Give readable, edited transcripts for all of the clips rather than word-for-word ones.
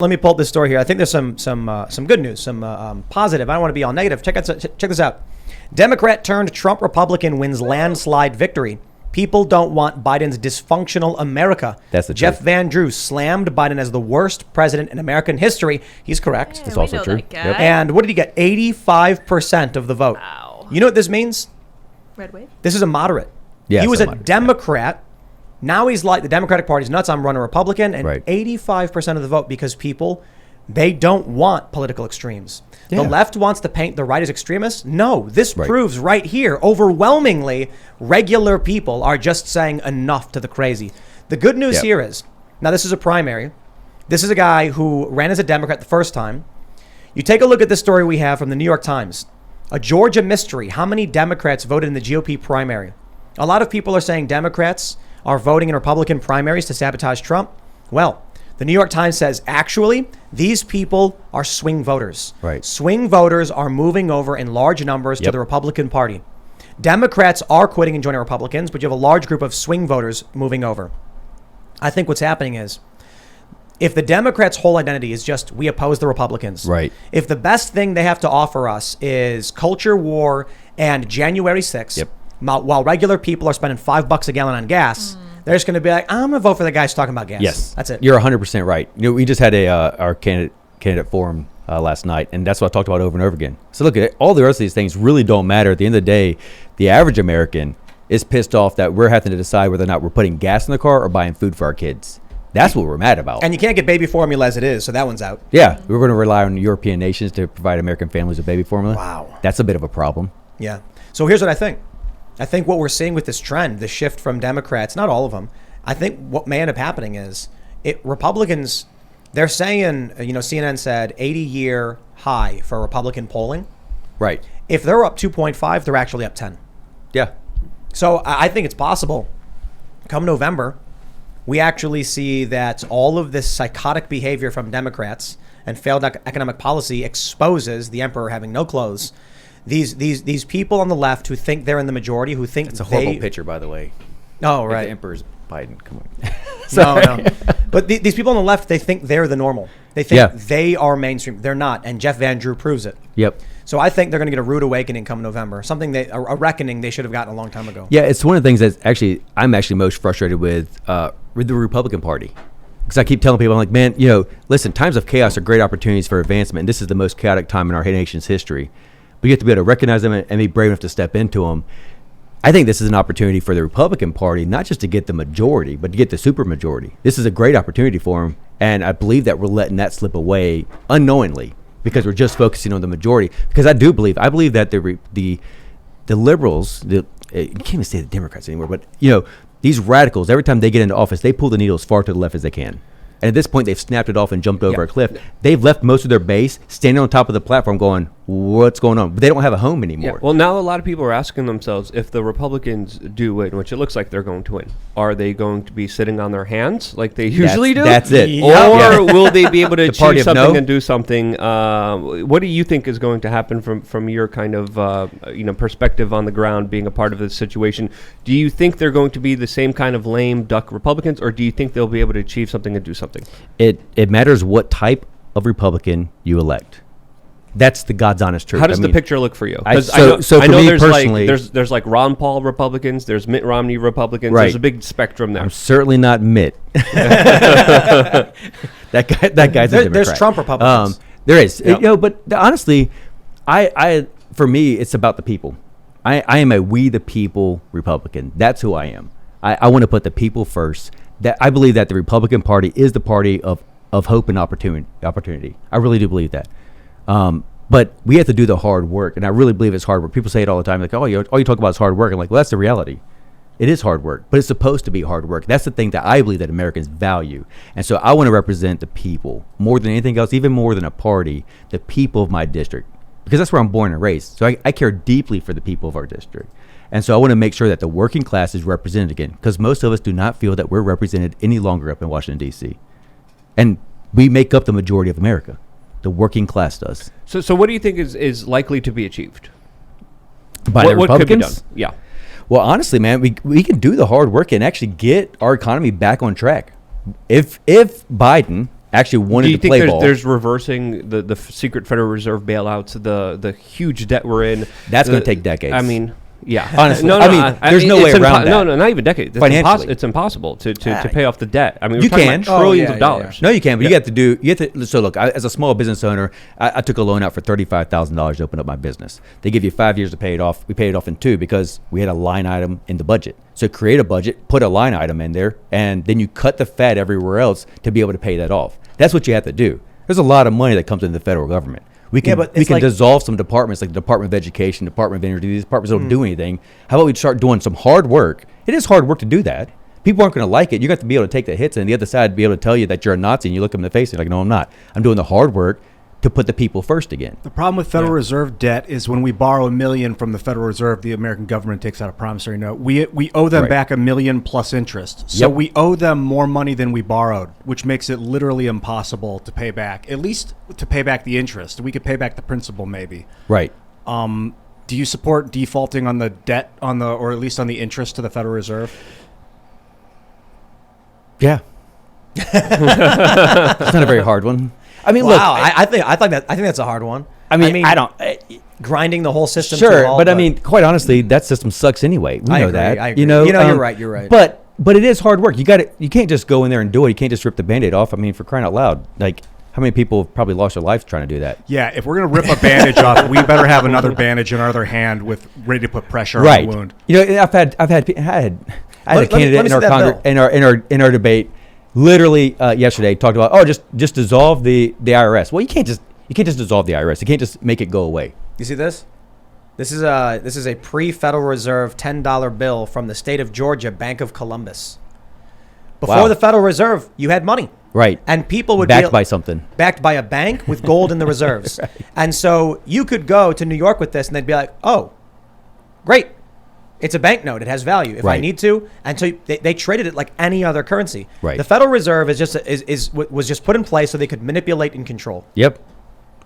Let me pull up this story here. I think there's some good news, some positive. I don't want to be all negative. Check this out. Democrat turned Trump Republican wins landslide victory. People don't want Biden's dysfunctional America. That's the Jeff truth. Van Drew slammed Biden as the worst president in American history. He's correct. Yeah, That's we also know true. that guy. Yep. And what did he get? 85% of the vote. Wow. You know what this means? Red wave. This is a moderate. Yeah, he was so a moderate, Democrat. Now he's like, the Democratic Party's nuts. I'm running Republican. And Right. 85% of the vote because people, they don't want political extremes. Yeah. The left wants to paint the right as extremists. No, this Right. proves right here, overwhelmingly, regular people are just saying enough to the crazy. The good news Yep. here is, now this is a primary. This is a guy who ran as a Democrat the first time. You take a look at this story we have from the New York Times. A Georgia mystery. How many Democrats voted in the GOP primary? A lot of people are saying Democrats are voting in Republican primaries to sabotage Trump. Well, the New York Times says, actually, these people are swing voters. Right. Swing voters are moving over in large numbers to Yep. the Republican Party. Democrats are quitting and joining Republicans, but you have a large group of swing voters moving over. I think what's happening is, if the Democrats' whole identity is just, we oppose the Republicans. Right. If the best thing they have to offer us is culture war and January 6th, Yep. while regular people are spending $5 a gallon on gas, they're just going to be like, I'm going to vote for the guys talking about gas. Yes, That's it. You're 100% right. You know, we just had our candidate forum last night, and that's what I talked about over and over again. So look at it. All the rest of these things really don't matter. At the end of the day, the average American is pissed off that we're having to decide whether or not we're putting gas in the car or buying food for our kids. That's what we're mad about. And you can't get baby formula as it is, so that one's out. Yeah, we're going to rely on European nations to provide American families with baby formula. Wow. That's a bit of a problem. Yeah. So here's what I think. I think what we're seeing with this trend, the shift from Democrats, not all of them, I think what may end up happening is Republicans, they're saying, CNN said 80-year high for Republican polling. Right. If they're up 2.5, they're actually up 10. Yeah. So I think it's possible come November, we actually see that all of this psychotic behavior from Democrats and failed economic policy exposes the emperor having no clothes. These people on the left who think they're in the majority, who think It's a horrible picture, by the way. Oh, Like right. the Emperor's Biden. Come on. No. But these people on the left, they think they're the normal. They think Yeah. they are mainstream. They're not. And Jeff Van Drew proves it. Yep. So I think they're going to get a rude awakening come November. A reckoning they should have gotten a long time ago. Yeah, it's one of the things that I'm actually most frustrated with the Republican Party. Because I keep telling people, I'm like, man, listen, times of chaos are great opportunities for advancement. And this is the most chaotic time in our nation's history. But you have to be able to recognize them and be brave enough to step into them. I think this is an opportunity for the Republican Party, not just to get the majority, but to get the supermajority. This is a great opportunity for them. And I believe that we're letting that slip away unknowingly because we're just focusing on the majority. Because I believe that the liberals, you can't even say the Democrats anymore, but these radicals, every time they get into office, they pull the needle as far to the left as they can. And at this point, they've snapped it off and jumped over a cliff. They've left most of their base standing on top of the platform going, what's going on? But they don't have a home anymore. Yeah. Well, now a lot of people are asking themselves, if the Republicans do win, which it looks like they're going to win, are they going to be sitting on their hands like they usually do? That's it. Or will they be able to party achieve of something no? and do something? What do you think is going to happen from your kind of perspective on the ground, being a part of this situation? Do you think they're going to be the same kind of lame duck Republicans, or do you think they'll be able to achieve something and do something? It matters what type of Republican you elect. That's the God's honest truth. How does the picture look for you? I 'Cause know there's personally, there's like Ron Paul Republicans, there's Mitt Romney Republicans. Right. There's a big spectrum there. I'm certainly not Mitt. That guy's a Democrat. There's Trump Republicans. There is. Yep. But honestly, for me, it's about the people. I am a we the people Republican. That's who I am. I want to put the people first. That I believe that the Republican Party is the party of hope and opportunity. I really do believe that. But we have to do the hard work, and I really believe it's hard work. People say it all the time, like, all you talk about is hard work. I'm like, well, that's the reality. It is hard work, but it's supposed to be hard work. That's the thing that I believe that Americans value. And so I want to represent the people more than anything else, even more than a party, the people of my district, because that's where I'm born and raised. So I care deeply for the people of our district. And so I want to make sure that the working class is represented again, because most of us do not feel that we're represented any longer up in Washington, D.C. And we make up the majority of America. The working class does. So what do you think is likely to be achieved? By the What could be done? Republicans? Yeah. Well, honestly, man, we can do the hard work and actually get our economy back on track. If Biden actually wanted Do you to think play ball. there's reversing the secret Federal Reserve bailouts, the huge debt we're in? That's going to take decades. I mean, yeah. Honestly. I mean, there's no way around that. No, not even decades. It's Financially. it's impossible to pay off the debt. I mean, You we're talking can. about trillions of dollars. No, you can't. But you have to. So look, as a small business owner, I took a loan out for $35,000 to open up my business. They give you 5 years to pay it off. We paid it off in 2 because we had a line item in the budget. So create a budget, put a line item in there, and then you cut the fat everywhere else to be able to pay that off. That's what you have to do. There's a lot of money that comes into the federal government. We can dissolve some departments like the Department of Education, Department of Energy. These departments don't do anything. How about we start doing some hard work? It is hard work to do that. People aren't going to like it. You have to be able to take the hits, and the other side be able to tell you that you're a Nazi, and you look them in the face and you're like, no, I'm not. I'm doing the hard work to put the people first again. The problem with Federal Reserve debt is when we borrow $1 million from the Federal Reserve, the American government takes out a promissory note. We owe them back $1 million plus interest. So we owe them more money than we borrowed, which makes it literally impossible to pay back. At least to pay back the interest. We could pay back the principal, maybe. Right. Do you support defaulting on the debt or at least on the interest to the Federal Reserve? Yeah. It's not a very hard one. I mean, look. I think that's a hard one. I mean, I don't. Grinding the whole system. To Sure, a halt, but I mean, quite honestly, that system sucks anyway. We know agree, that. I agree. You're right. You're right. But it is hard work. You can't just go in there and do it. You can't just rip the Band-Aid off. I mean, for crying out loud, like how many people have probably lost their lives trying to do that? Yeah, if we're gonna rip a bandage off, we better have another bandage in our other hand with ready to put pressure on the wound. You know, I've had a candidate in our Congress in our debate. Literally yesterday talked about just dissolve the IRS. Well, you can't just dissolve the IRS. You can't just make it go away. You see this? This is a pre-Federal Reserve $10 bill from the state of Georgia, Bank of Columbus. Before the Federal Reserve, you had money. Right. And people would backed by something. Backed by a bank with gold in the reserves. Right. And so you could go to New York with this and they'd be like, oh, great. It's a banknote. It has value if I need to. And so they traded it like any other currency. Right. The Federal Reserve was just put in place so they could manipulate and control. Yep.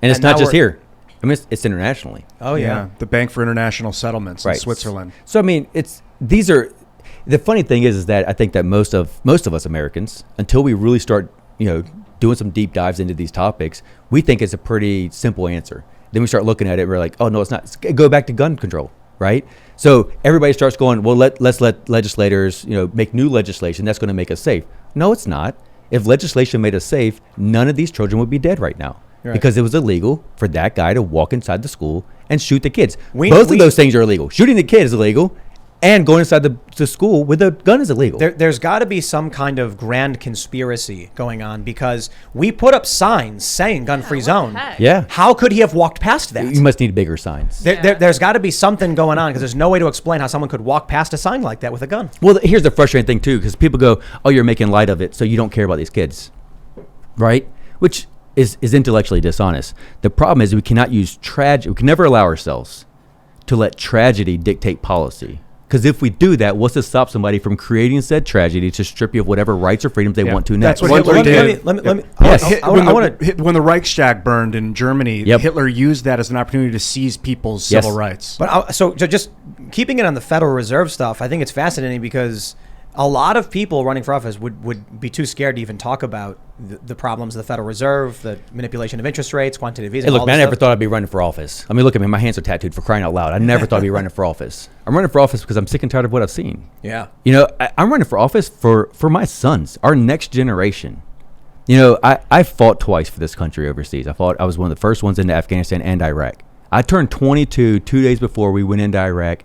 And it's not just here. I mean, it's internationally. Oh, yeah. The Bank for International Settlements in Switzerland. So, I mean, the funny thing is that I think that most of us Americans, until we really start, doing some deep dives into these topics, we think it's a pretty simple answer. Then we start looking at it, and we're like, oh, no, it's not. Go back to gun control, right? So everybody starts going, well, let's let legislators, make new legislation that's going to make us safe. No, it's not. If legislation made us safe, none of these children would be dead right now. Right. Because it was illegal for that guy to walk inside the school and shoot the kids. Both of those things are illegal. Shooting the kid is illegal, and going inside the school with a gun is illegal. There's got to be some kind of grand conspiracy going on because we put up signs saying gun-free zone. Yeah. How could he have walked past that? You must need bigger signs. There's got to be something going on because there's no way to explain how someone could walk past a sign like that with a gun. Well, here's the frustrating thing, too, because people go, oh, you're making light of it, so you don't care about these kids, right? Which is intellectually dishonest. The problem is we cannot use tragedy. We can never allow ourselves to let tragedy dictate policy. Because if we do that, what's to stop somebody from creating said tragedy to strip you of whatever rights or freedoms they want to next? That's what Hitler did. When the Reichstag burned in Germany, Hitler used that as an opportunity to seize people's civil rights. But so just keeping it on the Federal Reserve stuff, I think it's fascinating because a lot of people running for office would be too scared to even talk about the problems of the Federal Reserve, the manipulation of interest rates, quantitative easing. Hey, look, man, I never thought I'd be running for office. I mean, look at me. My hands are tattooed for crying out loud. I never thought I'd be running for office. I'm running for office because I'm sick and tired of what I've seen. Yeah. I'm running for office for my sons, our next generation. I fought twice for this country overseas. I was one of the first ones into Afghanistan and Iraq. I turned 22 2 days before we went into Iraq.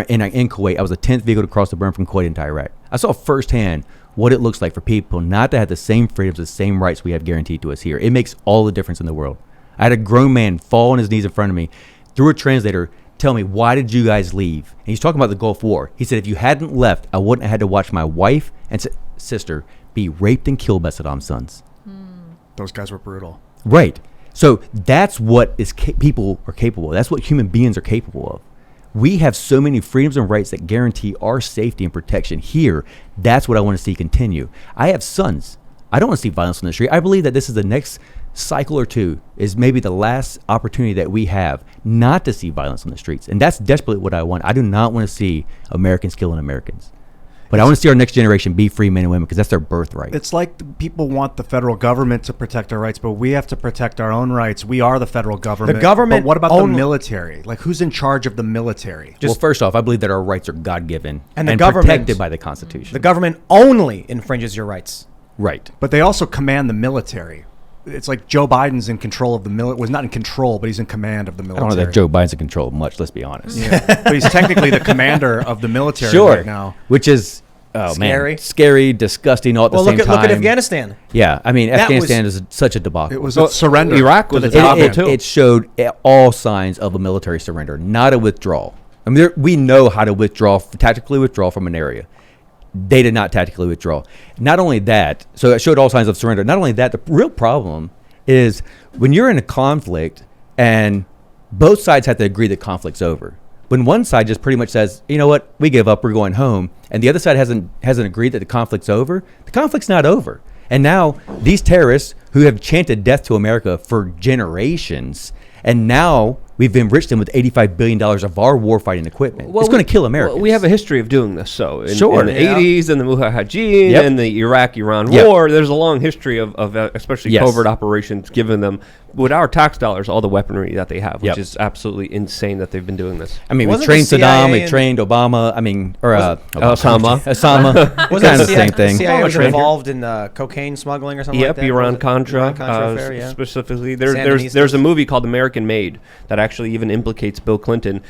In Kuwait, I was the 10th vehicle to cross the berm from Kuwait into Iraq. I saw firsthand what it looks like for people not to have the same freedoms, the same rights we have guaranteed to us here. It makes all the difference in the world. I had a grown man fall on his knees in front of me, through a translator, tell me, why did you guys leave? And he's talking about the Gulf War. He said, if you hadn't left, I wouldn't have had to watch my wife and sister be raped and killed by Saddam's sons. Those guys were brutal. Right. So that's what people are capable of. That's what human beings are capable of. We have so many freedoms and rights that guarantee our safety and protection here. That's what I want to see continue. I have sons. I don't want to see violence on the street. I believe that this is the next cycle or two, is maybe the last opportunity that we have not to see violence on the streets. And that's desperately what I want. I do not want to see Americans killing Americans. But I want to see our next generation be free men and women because that's their birthright. It's like people want the federal government to protect our rights, but we have to protect our own rights. We are the federal government. The government But what about own- the military? Like, who's in charge of the military? Well, first off, I believe that our rights are God-given And the government- protected by the Constitution. The government only infringes your rights. Right. But they also command the military. It's like Joe Biden's in control of the military. Was not in control, but he's in command of the I military. don't know that Joe Biden's in control of much, let's be honest. But he's technically the commander of the military Sure. right now. Which is, Scary. man, scary, disgusting all at the Well, same time. look at Afghanistan. Yeah, I mean, That Afghanistan was- is such a debacle. It was a surrender. Iraq was to a the debacle, Taliban. too. It showed all signs of a military surrender, not a withdrawal. I mean, we know how to tactically withdraw from an area. They did not tactically withdraw. Not only that, so it showed all signs of surrender. Not only that, the real problem is when you're in a conflict and both sides have to agree that conflict's over. When one side just pretty much says, you know what, we give up, we're going home, and the other side hasn't agreed that the conflict's over, the conflict's not over. And now these terrorists who have chanted death to America for generations, and now we've enriched them with $85 billion of our warfighting equipment. It's going to kill Americans. We have a history of doing this. So in Sure. the Yeah. 80s and the Mujahideen Yep. and the Iraq-Iran Yep. war, there's a long history of especially Yes. covert operations given them, with our tax dollars, all the weaponry that they have, which Yep. is absolutely insane that they've been doing this. I mean, we Wasn't trained the Saddam, we CIA trained Obama, I mean, or Osama. Osama, Was kind the of the same thing. CIA was Obama. involved in cocaine smuggling or something like Yep, that? Iran Was it? Contra, Iran-Contra affair, yeah. specifically. Sandinistas. There's a movie called American Made that actually even implicates Bill Clinton,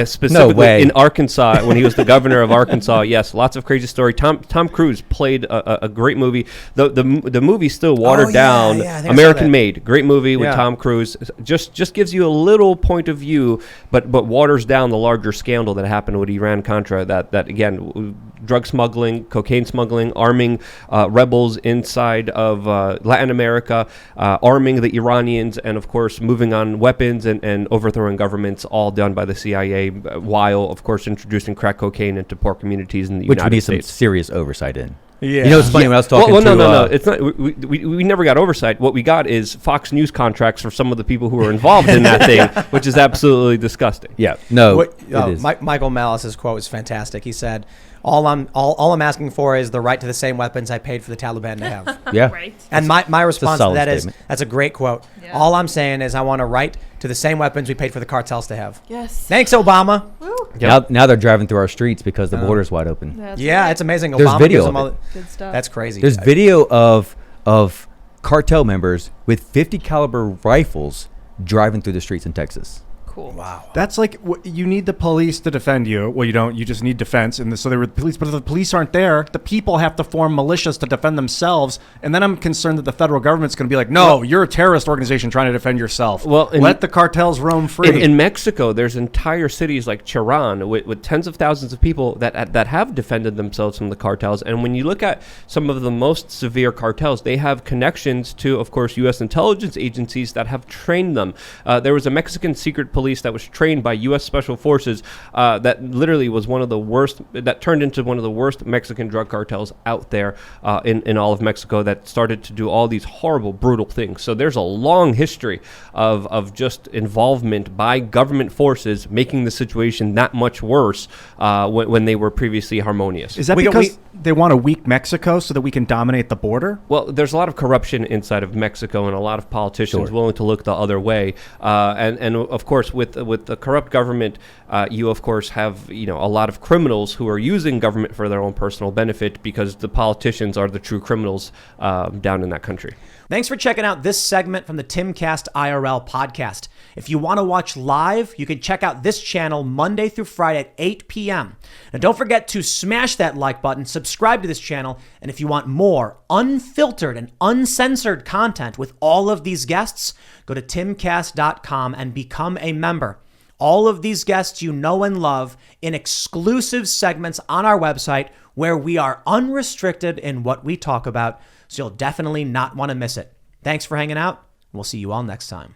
specifically way. in Arkansas when he was the governor of Arkansas. Yes, lots of crazy story. Tom Cruise played a great movie. The movie's still watered yeah, down. yeah, I think I saw American that. Made, great movie with Yeah. Tom Cruise. Just gives you a little point of view, but waters down the larger scandal that happened with Iran Contra. That again, drug smuggling, cocaine smuggling, arming rebels inside of Latin America, arming the Iranians, and of course moving on weapons and overthrowing governments, all done by the CIA, while of course introducing crack cocaine into poor communities in the Which we United need some States. serious oversight in. Yeah. You know, it's funny when I was talking Well, to... no. It's not. We never got oversight. What we got is Fox News contracts for some of the people who were involved in that thing, which is absolutely disgusting. Yeah, no, What, it is. Michael Malice's quote is fantastic. He said, all I'm asking for is the right to the same weapons I paid for the Taliban to have." Yeah. Right. And my response to solid that is, statement. that's a great quote. Yeah. All I'm saying is I want a right to the same weapons we paid for the cartels to have. Yes. Thanks, Obama. Woo. Now they're driving through our streets because the border's wide open. That's Yeah, right. it's amazing. There's Obama video gives them of all it. Good stuff. That's crazy. There's video of cartel members with 50 caliber rifles driving through the streets in Texas. Cool. Wow. That's like you need the police to defend you. Well, you don't. You just need defense, and so they were the police. But if the police aren't there, the people have to form militias to defend themselves. And then I'm concerned that the federal government's going to be like, "No, you're a terrorist organization trying to defend yourself. Well, let the cartels roam free." In Mexico, there's entire cities like Cherán with tens of thousands of people that have defended themselves from the cartels. And when you look at some of the most severe cartels, they have connections to, of course, U.S. intelligence agencies that have trained them. There was a Mexican secret police that was trained by U.S. Special Forces that literally was one of the worst, that turned into one of the worst Mexican drug cartels out there in all of Mexico, that started to do all these horrible, brutal things. So there's a long history of just involvement by government forces making the situation that much worse when they were previously harmonious. Is that because they want a weak Mexico so that we can dominate the border? Well, there's a lot of corruption inside of Mexico, and a lot of politicians willing to look the other way. And of course, with the corrupt government, you of course have a lot of criminals who are using government for their own personal benefit, because the politicians are the true criminals down in that country. Thanks for checking out this segment from the Timcast IRL podcast. If you want to watch live, you can check out this channel Monday through Friday at 8 p.m. Now, don't forget to smash that like button, subscribe to this channel, and if you want more unfiltered and uncensored content with all of these guests, go to timcast.com and become a member. All of these guests you know and love in exclusive segments on our website where we are unrestricted in what we talk about, so you'll definitely not want to miss it. Thanks for hanging out. We'll see you all next time.